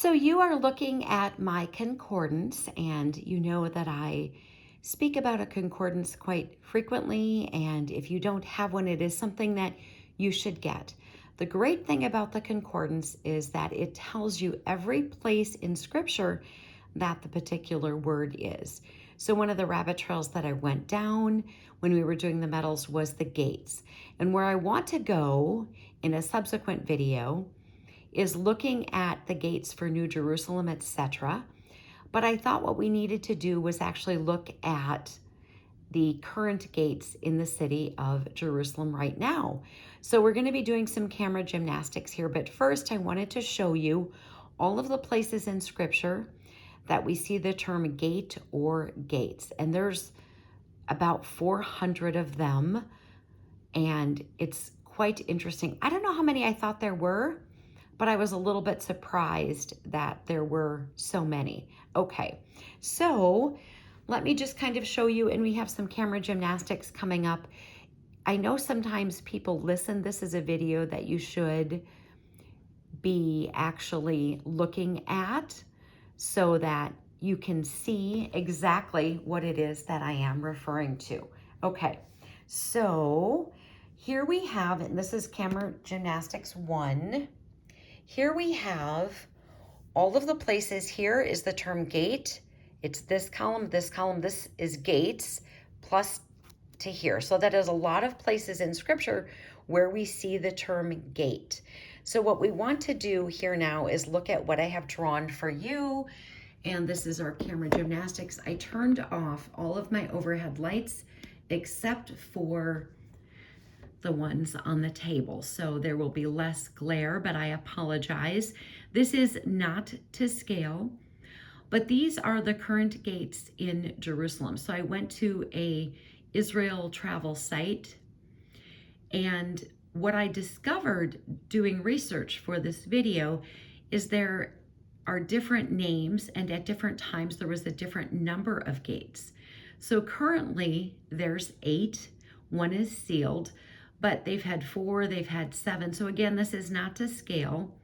So you are looking at my concordance, and you know that I speak about a concordance quite frequently. And if you don't have one, it is something that you should get. The great thing about the concordance is that it tells you every place in Scripture that the particular word is. So one of the rabbit trails that I went down when we were doing the medals was the gates. And where I want to go in a subsequent video is looking at the gates for New Jerusalem, etc. But I thought what we needed to do was actually look at the current gates in the city of Jerusalem right now. So we're going to be doing some camera gymnastics here, but first I wanted to show you all of the places in Scripture that we see the term gate or gates. And there's about 400 of them, and it's quite interesting. I don't know how many I thought there were, but I was a little bit surprised that there were so many. Okay, so let me just kind of show you, and we have some camera gymnastics coming up. I know sometimes people listen. This is a video that you should be actually looking at so that you can see exactly what it is that I am referring to. Okay, so here we have, and this is camera gymnastics 1. Here we have all of the places. Here is the term gate. It's this column, this is gates, plus to here. So that is a lot of places in Scripture where we see the term gate. So what we want to do here now is look at what I have drawn for you. And this is our camera gymnastics. I turned off all of my overhead lights except for the ones on the table. So there will be less glare, but I apologize. This is not to scale, but these are the current gates in Jerusalem. So I went to a Israel travel site, and what I discovered doing research for this video is there are different names, and at different times there was a different number of gates. So currently there's 8, one is sealed, but they've had 4, they've had 7. So again, this is not to scale,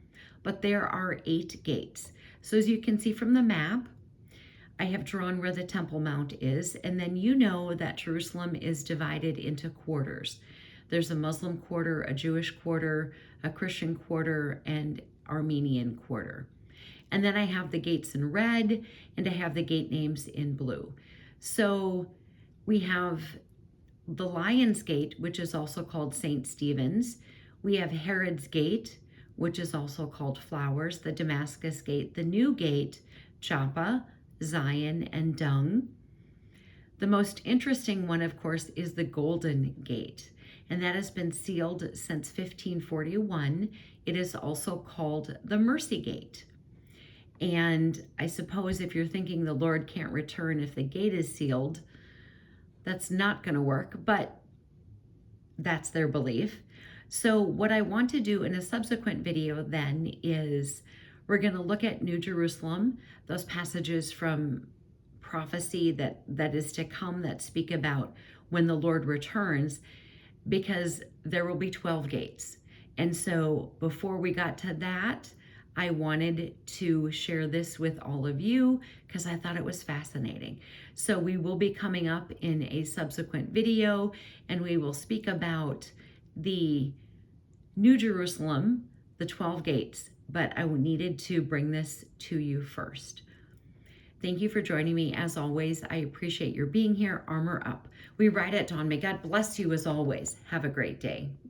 but there are 8 gates. So as you can see from the map, I have drawn where the Temple Mount is, and then you know that Jerusalem is divided into quarters. There's a Muslim quarter, a Jewish quarter, a Christian quarter, and Armenian quarter. And then I have the gates in red, and I have the gate names in blue. So we have the Lion's Gate, which is also called St. Stephen's. We have Herod's Gate, which is also called Flowers, the Damascus Gate, the New Gate, Joppa, Zion, and Dung. The most interesting one, of course, is the Golden Gate, and that has been sealed since 1541. It is also called the Mercy Gate. And I suppose if you're thinking the Lord can't return if the gate is sealed, that's not going to work, but that's their belief. So what I want to do in a subsequent video then is we're going to look at New Jerusalem, those passages from prophecy that is to come that speak about when the Lord returns, because there will be 12 gates. And so before we got to that, I wanted to share this with all of you because I thought it was fascinating. So we will be coming up in a subsequent video, and we will speak about the New Jerusalem, the 12 gates, but I needed to bring this to you first. Thank you for joining me. As always, I appreciate your being here. Armor up. We ride at dawn. May God bless you as always. Have a great day.